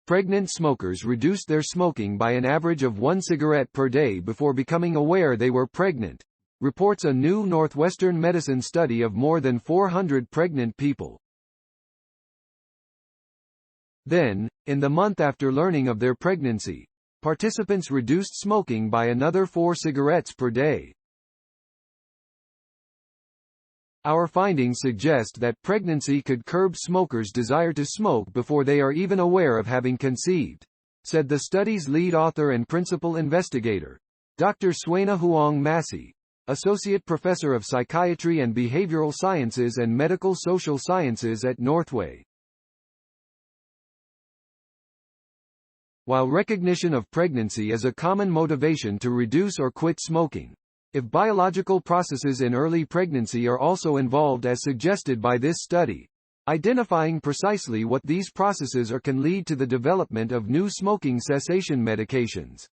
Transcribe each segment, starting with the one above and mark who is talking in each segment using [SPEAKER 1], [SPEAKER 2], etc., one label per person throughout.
[SPEAKER 1] Pregnant smokers reduced their smoking by an average of 1 cigarette per day before becoming aware they were pregnant, reports a new Northwestern Medicine study of more than 400 pregnant people. Then, in the month after learning of their pregnancy, participants reduced smoking by another 4 cigarettes per day. Our findings suggest that pregnancy could curb smokers' desire to smoke before they are even aware of having conceived, said the study's lead author and principal investigator, Dr. Suena Huang Massey, Associate Professor of Psychiatry and Behavioral Sciences and Medical Social Sciences at Northway. While recognition of pregnancy is a common motivation to reduce or quit smoking, if biological processes in early pregnancy are also involved as suggested by this study, identifying precisely what these processes are can lead to the development of new smoking cessation medications.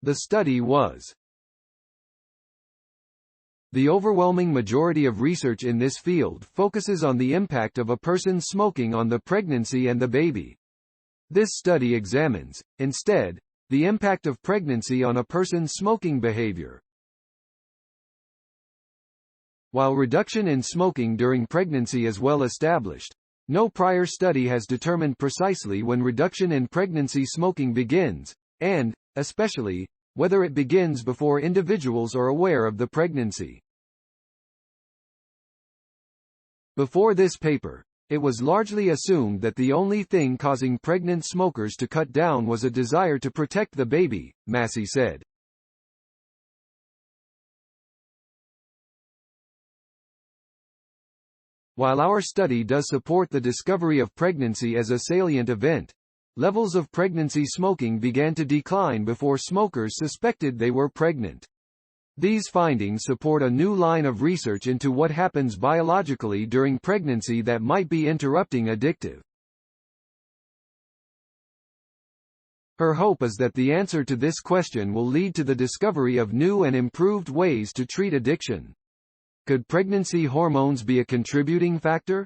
[SPEAKER 1] The study was the overwhelming majority of research in this field focuses on the impact of a person smoking on the pregnancy and the baby. This study examines, instead, the impact of pregnancy on a person's smoking behavior. While reduction in smoking during pregnancy is well established, no prior study has determined precisely when reduction in pregnancy smoking begins, and, especially, whether it begins before individuals are aware of the pregnancy. Before this paper, it was largely assumed that the only thing causing pregnant smokers to cut down was a desire to protect the baby, Massey said. While our study does support the discovery of pregnancy as a salient event, levels of pregnancy smoking began to decline before smokers suspected they were pregnant. These findings support a new line of research into what happens biologically during pregnancy that might be interrupting addictive. Her hope is that the answer to this question will lead to the discovery of new and improved ways to treat addiction. Could pregnancy hormones be a contributing factor?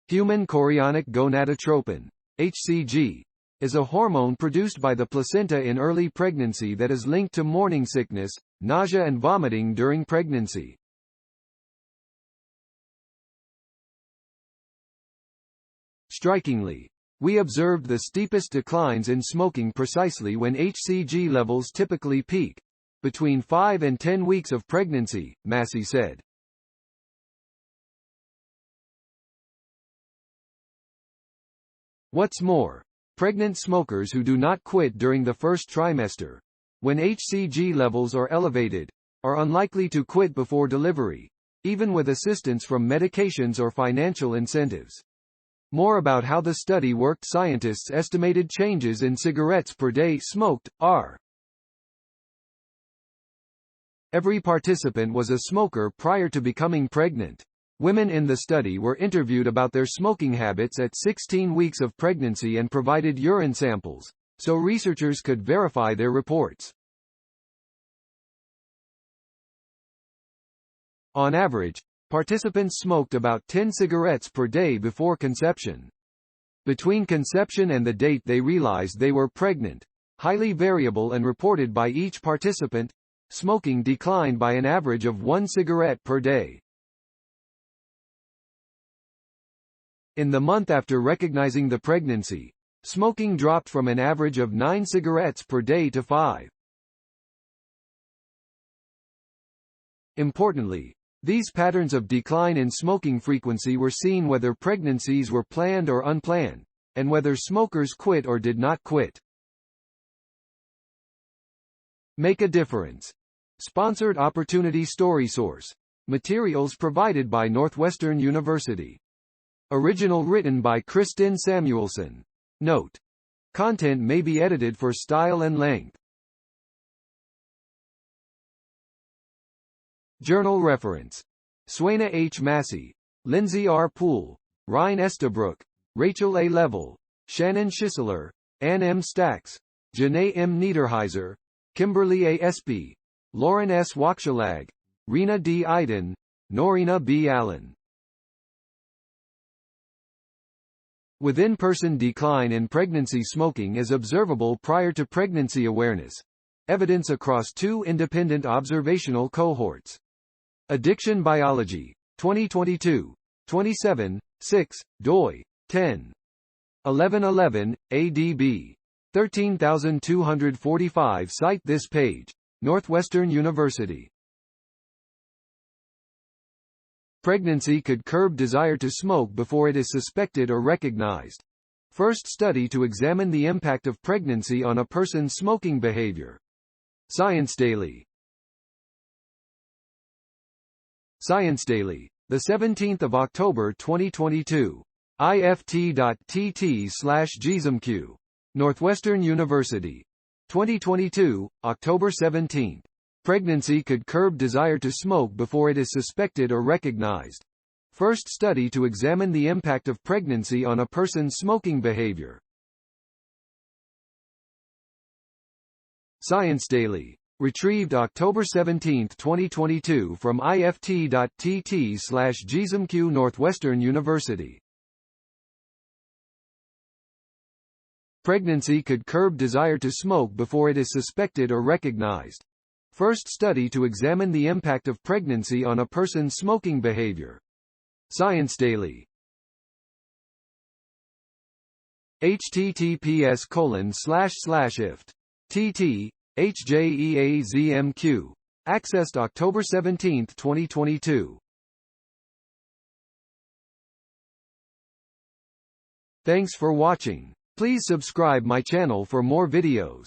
[SPEAKER 1] Human chorionic gonadotropin, HCG, is a hormone produced by the placenta in early pregnancy that is linked to morning sickness, nausea and vomiting during pregnancy. Strikingly, we observed the steepest declines in smoking precisely when HCG levels typically peak, between 5 and 10 weeks of pregnancy, Massey said. What's more, pregnant smokers who do not quit during the first trimester, when HCG levels are elevated, are unlikely to quit before delivery, even with assistance from medications or financial incentives. More about how the study worked. Scientists estimated changes in cigarettes per day smoked, are. Every participant was a smoker prior to becoming pregnant. Women in the study were interviewed about their smoking habits at 16 weeks of pregnancy and provided urine samples, so researchers could verify their reports. On average, participants smoked about 10 cigarettes per day before conception. Between conception and the date they realized they were pregnant, highly variable and reported by each participant, smoking declined by an average of 1 cigarette per day. In the month after recognizing the pregnancy, smoking dropped from an average of 9 cigarettes per day to 5. Importantly, these patterns of decline in smoking frequency were seen whether pregnancies were planned or unplanned, and whether smokers quit or did not quit. Make a difference. Sponsored Opportunity Story Source. Materials provided by Northwestern University. Original written by Kristen Samuelson. Note: content may be edited for style and length. Journal reference: Suena H. Massey, Lindsay R. Poole, Ryan Estabrook, Rachel A. Level, Shannon Schisseler, Ann M. Stacks, Janae M. Niederheiser, Kimberly A. Espy, Lauren S. Wakshalag, Rena D. Iden, Norina B. Allen. Within-person decline in pregnancy smoking is observable prior to pregnancy awareness. Evidence across 2 independent observational cohorts. Addiction Biology. 2022. 27, 6, doi. 10. 1111, ADB. 13245. Cite this page. Northwestern University. Pregnancy could curb desire to smoke before it is suspected or recognized. First study to examine the impact of pregnancy on a person's smoking behavior. Science Daily. Science Daily. The 17th of October 2022. ift.tt/gsmq. Northwestern University. 2022, October 17. Pregnancy could curb desire to smoke before it is suspected or recognized. First study to examine the impact of pregnancy on a person's smoking behavior. Science Daily. Retrieved October 17, 2022 from ift.tt/gsmq. Northwestern University. Pregnancy could curb desire to smoke before it is suspected or recognized. First study to examine the impact of pregnancy on a person's smoking behavior. Science Daily. https://ift.tt. HJEAZMQ. Accessed October 17, 2022. Thanks for watching. Please subscribe my channel for more videos.